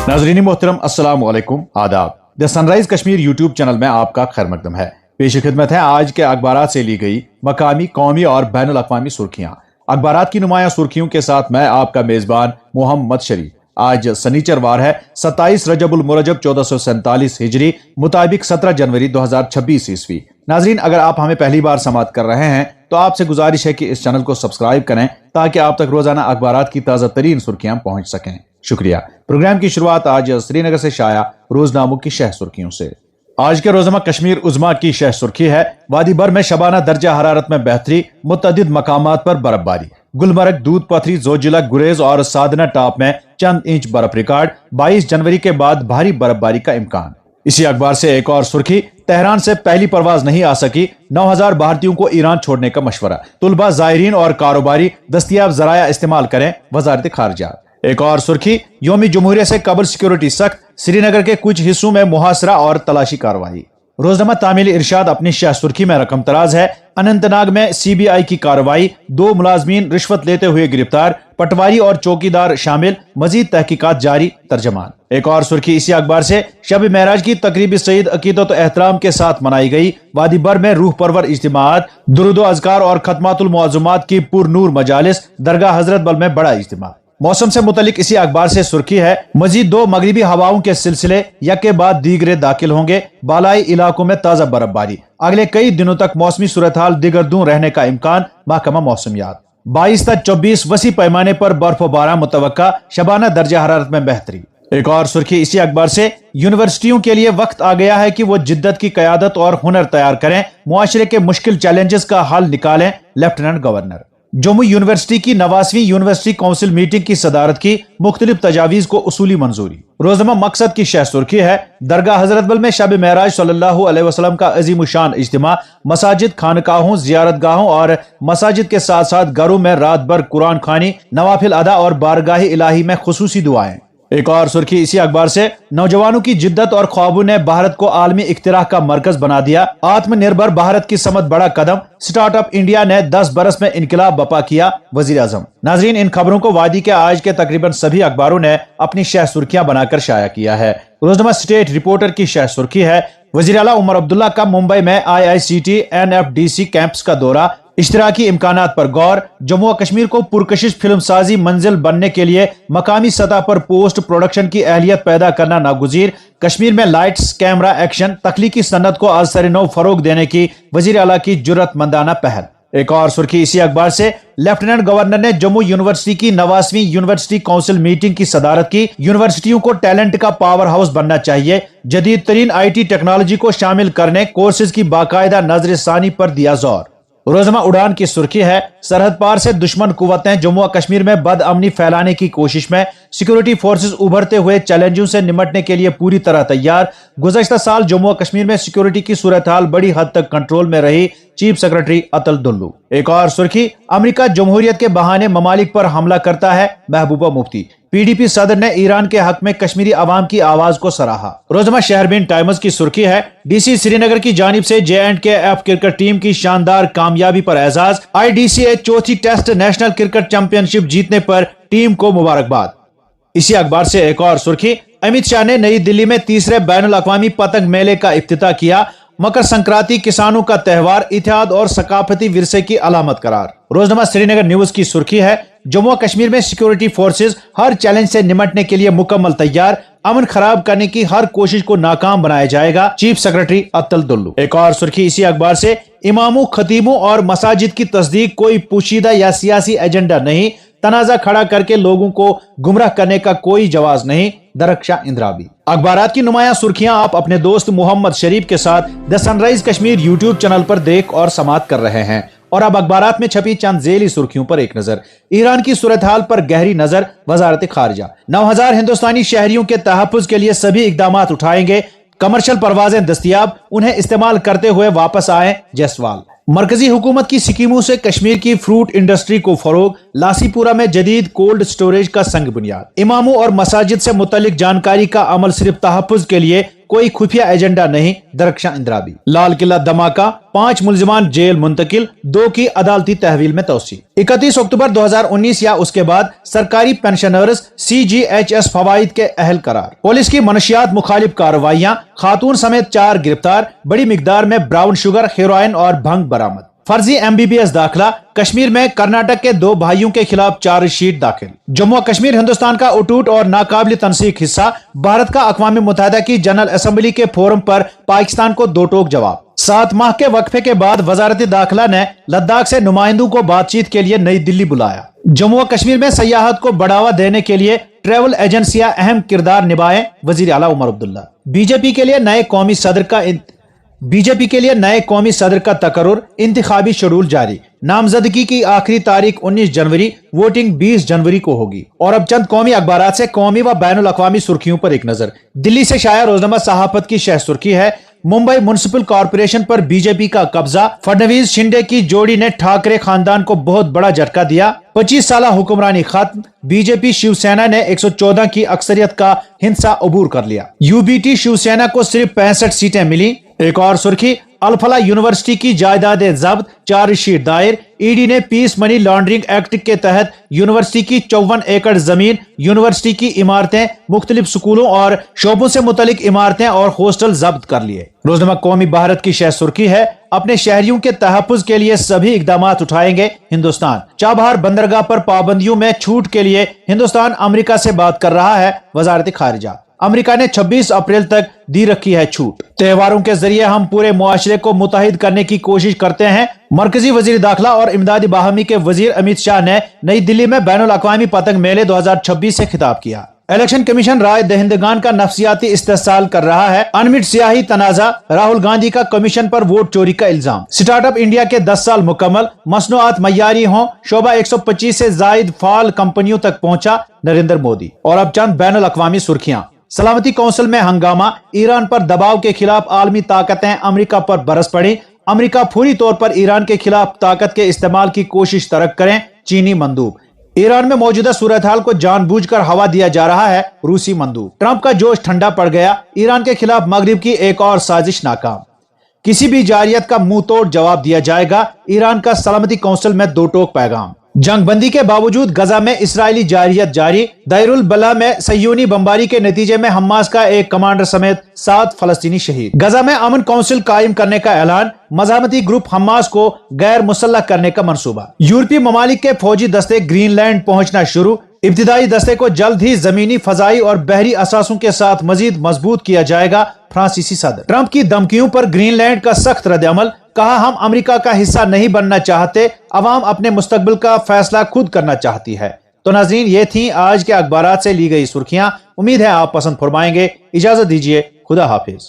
नाजरीन मोहतरम अस्सलाम वालेकुम आदाब। The sunrise Kashmir YouTube channel में आपका खैर मकदम है। पेश खिदमत है आज के अखबारात से ली गई मकामी, कौमी और बैनुल अक़वामी सुर्खियां। अखबारात की नुमाया सुर्खियों के साथ मैं आपका मेजबान मोहम्मद शरीफ। आज सनीचरवार है 27 रजबुल मुरजब 1447 हिजरी मुताबिक 17 जनवरी 2026 ईस्वी। नाजरीन, अगर आप हमें पहली बार समाअत कर रहे हैं तो आपसे गुजारिश है कि इस चैनल को सब्सक्राइब करें ताकि आप तक रोजाना अखबारात की ताज़ा तरीन सुर्खियां पहुंच सकें। शुक्रिया। प्रोग्राम की शुरुआत आज श्रीनगर से शाया रोजनामों की शह सुर्खियों से। आज के रोजनामा कश्मीर उज़्मा की शह सुर्खी है वादी भर में शबाना दर्जा हरारत में बेहतरी, मुतअद्दिद मकामात पर बर्फबारी। गुलमर्ग, दूध पथरी, जोजिला, गुरेज और साधना टॉप में चंद इंच बर्फ रिकॉर्ड। 22 जनवरी के बाद भारी बर्फबारी का इम्कान। इसी अखबार से एक और सुर्खी, तेहरान से पहली परवाज नहीं आ सकी, 9000 भारतीयों को ईरान छोड़ने का मशवरा। तुलबा, जायरीन और कारोबारी दस्तयाब जराया इस्तेमाल करें, वजारत खारजा। एक और सुर्खी, यौमी जमहूरिया से कबल सिक्योरिटी सख्त, श्रीनगर के कुछ हिस्सों में मुहासरा और तलाशी कार्रवाई। रोजनामा तामील इरशाद अपनी शाह सुर्खी में रकम तराज है। अनंतनाग में सीबीआई की कार्रवाई, 2 मुलाजमीन रिश्वत लेते हुए गिरफ्तार, पटवारी और चौकीदार शामिल, मजीद तहकीकात जारी। तर्जमान। एक और सुर्खी इसी अखबार से, शब मेराज की तकरीब सईद अकीदत एहतराम के साथ मनाई गई। वादी भर में रूह परवर इज्तिमात, दुरूद अज़कार और खत्मातुल मुअज़्ज़मात की पुरनूर मजालिस, दरगाह हजरत बल में बड़ा इज्तिमा। मौसम से मुतलिक इसी अखबार से सुर्खी है, मजीद 2 मगरिबी हवाओं के सिलसिले यके बाद दीगरे दाखिल होंगे, बालाई इलाकों में ताजा बर्फबारी। अगले कई दिनों तक मौसमी सूरत हाल दिगरदूं रहने का इम्कान, महकमा मौसमियात। 22 से 24 वसी पैमाने पर बर्फबारी मुतवक्का, शबाना दर्जा हरारत में बेहतरी। एक और सुर्खी इसी अखबार से, यूनिवर्सिटियों के लिए वक्त आ गया है कि वो जिद्दत की कयादत और हुनर तैयार करें, मुआशरे के मुश्किल चैलेंजेस का हल निकालें, लेफ्टिनेंट गवर्नर। जम्मू यूनिवर्सिटी की 89वीं यूनिवर्सिटी काउंसिल मीटिंग की सदारत की, मुख्तलिफ तजावीज को उसूली मंजूरी। रोजनामा मकसद की शह सुर्खी है, दरगाह हजरत बल में शब मेराज सल्लल्लाहु अलैहि वसल्लम का अजीमुशान इज्तिमा, मसाजिद, खानकाहों, जियारतगाहों और मसाजिद के साथ साथ घरों में रात भर कुरान खानी, नवाफिल अदा और बारगाह इलाही में खुसूसी दुआएं। एक और सुर्खी इसी अखबार से, नौजवानों की जिद्दत और ख्वाबों ने भारत को आलमी इख्तिराह का मरकज बना दिया, आत्मनिर्भर भारत की समत बड़ा कदम, स्टार्टअप इंडिया ने 10 बरस में इनकलाब बपा किया, वजीर आजम। नाजरीन, इन खबरों को वादी के आज के तकरीबन सभी अखबारों ने अपनी शह सुर्खियां बनाकर शाया किया है। रोजनामा स्टेट रिपोर्टर की शह सुर्खी है, वजीर आला उमर अब्दुल्ला का मुंबई में IICT NFDC कैंप्स का दौरा, इश्तराकी इम्कानात पर गौर। जम्मू और कश्मीर को पुरकशिश फिल्म साजी मंजिल बनने के लिए मकामी सतह पर पोस्ट प्रोडक्शन की अहलियत पैदा करना नागुजीर। कश्मीर में लाइट्स, कैमरा, एक्शन, तख्लीकी सन्नत को आज सर नौ फरोग देने की वजीर आला की जुर्रतमंदाना पहल। एक और सुर्खी इसी अखबार से, लेफ्टिनेंट गवर्नर ने जम्मू यूनिवर्सिटी की 89वीं यूनिवर्सिटी काउंसिल मीटिंग की सदारत की। यूनिवर्सिटियों को टैलेंट का पावर हाउस बनना चाहिए, जदीद तरीन IT टेक्नोलॉजी को शामिल करने, कोर्सेज की बाकायदा नजरसानी पर दिया जोर। रोजनामा उड़ान की सुर्खी है, सरहद पार से दुश्मन कुव्वतें जम्मू और कश्मीर में बदअमनी फैलाने की कोशिश में, सिक्योरिटी फोर्सेस उभरते हुए चैलेंजों से निमटने के लिए पूरी तरह तैयार। गुज़श्ता साल जम्मू और कश्मीर में सिक्योरिटी की सूरत हाल बड़ी हद तक कंट्रोल में रही, चीफ सेक्रेटरी अतुल दुल्लू। एक और सुर्खी, अमेरिका जमहूरियत के बहाने ममालिक पर हमला करता है, महबूबा मुफ्ती। PDP सदर ने ईरान के हक में कश्मीरी आवाम की आवाज को सराहा। रोजनामा शहरबीन टाइम्स की सुर्खी है, DC श्रीनगर की जानिब से J&KF क्रिकेट टीम की शानदार कामयाबी पर एजाज। IDCA चौथी टेस्ट नेशनल क्रिकेट चैंपियनशिप जीतने पर टीम को मुबारकबाद। इसी अखबार से एक और सुर्खी, अमित शाह ने नई दिल्ली में तीसरे बैनुल अक़वामी पतंग मेले का इफ्तिताह किया। मकर संक्रांति किसानों का त्योहार, इतिहाद और सकाफती विरसे की अलामत करार। रोजनामा श्रीनगर न्यूज की सुर्खी है, जम्मू और कश्मीर में सिक्योरिटी फोर्सेस हर चैलेंज से निमटने के लिए मुकम्मल तैयार, अमन खराब करने की हर कोशिश को नाकाम बनाया जाएगा, चीफ सेक्रेटरी अतुल दुल्लू। एक और सुर्खी इसी अखबार से, इमामों, खतीबों और मसाजिद की तस्दीक कोई पोशीदा या सियासी एजेंडा नहीं, तनाजा खड़ा करके लोगों को गुमराह करने का कोई जवाज नहीं, दरख्शा इंद्राबी। अखबारात की नुमाया सुर्खियां आप अपने दोस्त मोहम्मद शरीफ के साथ the sunrise Kashmir YouTube channel पर देख और समाअत कर रहे हैं। और अब अखबारात में छपी चंद झेली सुर्खियों पर एक नजर। ईरान की सूरत हाल पर गहरी नजर, वजारत खारजा। 9000 हिंदुस्तानी शहरियों के तहफ्फुज के लिए सभी इकदाम उठाएंगे, कमर्शियल परवाजें दस्तयाब, उन्हें इस्तेमाल करते हुए वापस आए, जायसवाल। मरकजी हुकूमत की स्कीमों से कश्मीर की फ्रूट इंडस्ट्री को फरोग, लासीपुरा में जदीद कोल्ड स्टोरेज का संग बुनियाद। इमामों और मसाजिद से मुतल्लिक जानकारी का अमल सिर्फ तहफ्फुज के लिए कोई खुफिया एजेंडा नहीं, दरख्शां इंदिराबी। लाल किला धमाका, 5 मुलजिमान जेल मुंतकिल, 2 की अदालती तहवील में तोसी। 31 अक्टूबर 2019 या उसके बाद सरकारी पेंशनर्स CGHS फवाइद के अहल करार। पुलिस की मनशियात मुखालिफ कार्रवाइयां, खातून समेत 4 गिरफ्तार, बड़ी मिकदार में ब्राउन शुगर, हेरोइन और भंग बरामद। फर्जी MBBS दाखिला, कश्मीर में कर्नाटक के 2 भाइयों के खिलाफ चार्जशीट दाखिल। जम्मू कश्मीर हिंदुस्तान का अटूट और नाकाबिल तनसीक हिस्सा, भारत का अक़वाम मुत्तहिदा की जनरल असम्बली के फोरम पर पाकिस्तान को दो टोक जवाब। 7 माह के वक्फे के बाद वजारत दाखिला ने लद्दाख से नुमाइंदों को बातचीत के लिए नई दिल्ली बुलाया। जम्मू कश्मीर में सयाहत को बढ़ावा देने के लिए ट्रैवल एजेंसियां अहम किरदार निभाएं, वजीर आला उमर अब्दुल्ला। बीजेपी के लिए नए कौमी सदर का तकर्रुर, इंतखाबी शेड्यूल जारी। नामजदगी की आखिरी तारीख 19 जनवरी, वोटिंग 20 जनवरी को होगी। और अब चंद कौमी अखबार से कौमी व बैनुल अक़वामी सुर्खियों पर एक नजर। दिल्ली से शाया रोजनामा सहाफत की शह सुर्खी है, मुंबई म्युनिसिपल कॉर्पोरेशन पर बीजेपी का कब्जा, फडणवीस शिंदे की जोड़ी ने ठाकरे खानदान को बहुत बड़ा झटका दिया। 25 साल हुक्मरानी खत्म, बीजेपी शिवसेना ने 114 की अक्सरियत का हिंसा अबूर कर लिया। UBT शिवसेना को सिर्फ 65 सीटें मिली। एक और सुर्खी, अलफला यूनिवर्सिटी की जायदादें जब्त, चार्जशीट दायर। ED ने पीस मनी लॉन्ड्रिंग एक्ट के तहत यूनिवर्सिटी की 54 एकड़ जमीन, यूनिवर्सिटी की इमारतें, मुख्तलिफ स्कूलों और शोबों से मुतलिक इमारतें और हॉस्टल जब्त कर लिए। रोजनामा कौमी भारत की शह सुर्खी है, अपने शहरियों के तहफ्फुज के लिए सभी इकदाम उठाएंगे हिंदुस्तान। चाबहार बंदरगाह पर पाबंदियों में छूट के लिए हिंदुस्तान अमेरिका से बात कर रहा है, वजारत खारिजा। अमेरिका ने 26 अप्रैल तक दी रखी है छूट। त्योहारों के जरिए हम पूरे मुआशरे को मुत्तहिद करने की कोशिश करते हैं। मरकजी वजीर दाखिला और इमदादी बाहमी के वजीर अमित शाह ने नई दिल्ली में बैनुल अक़वामी पतंग मेले 2026 से खिताब किया। इलेक्शन कमीशन राय दहिंदगान का नफ्सियाती इस्तेसाल कर रहा है। अनमिट सियाही तनाजा, राहुल गांधी का कमीशन पर वोट चोरी का इल्जाम। स्टार्टअप इंडिया के 10 साल मुकम्मल, मसनूआत मय्यारी हों, शोबा 125 से जायद फाल कंपनियों तक पहुंचा, नरेंद्र मोदी। और अब चंद बैनुल अक़वामी सुर्खियां। सलामती कौंसिल में हंगामा, ईरान पर दबाव के खिलाफ आलमी ताकतें अमेरिका पर बरस पड़ी। अमेरिका फौरी तौर पर ईरान के खिलाफ ताकत के इस्तेमाल की कोशिश तरक करें, चीनी मंदूब। ईरान में मौजूदा सूरत हाल को जानबूझकर हवा दिया जा रहा है, रूसी मंदूब। ट्रंप का जोश ठंडा पड़ गया, ईरान के खिलाफ मगरिब की एक और साजिश नाकाम। किसी भी जारियत का मुंह तोड़ जवाब दिया जाएगा, ईरान का सलामती कौंसिल में दो टोक पैगाम। जंगबंदी के बावजूद गजा में इसराइली जारियत जारी। दैरुल बला में सयूनी बमबारी के नतीजे में हमास का एक कमांडर समेत 7 फलस्तीनी शहीद। गजा में अमन काउंसिल कायम करने का ऐलान। मज़ाहमती ग्रुप हमास को गैर मुसल्लह करने का मंसूबा। यूरोपीय ममालिक के फौजी दस्ते ग्रीनलैंड पहुंचना शुरू। इब्तिदाई दस्ते को जल्द ही जमीनी, फजाई और बहरी असासों के साथ मजीद मजबूत किया जाएगा, फ्रांसीसी सदर। ट्रंप की धमकियों पर ग्रीनलैंड का सख्त रद्द-ए-अमल। कहा, हम अमेरिका का हिस्सा नहीं बनना चाहते, अवाम अपने मुस्तकबिल का फैसला खुद करना चाहती है। तो नाज़रीन, ये थी आज के अखबारात से ली गई सुर्खियां। उम्मीद है आप पसंद फरमाएंगे। इजाजत दीजिए, खुदा हाफिज।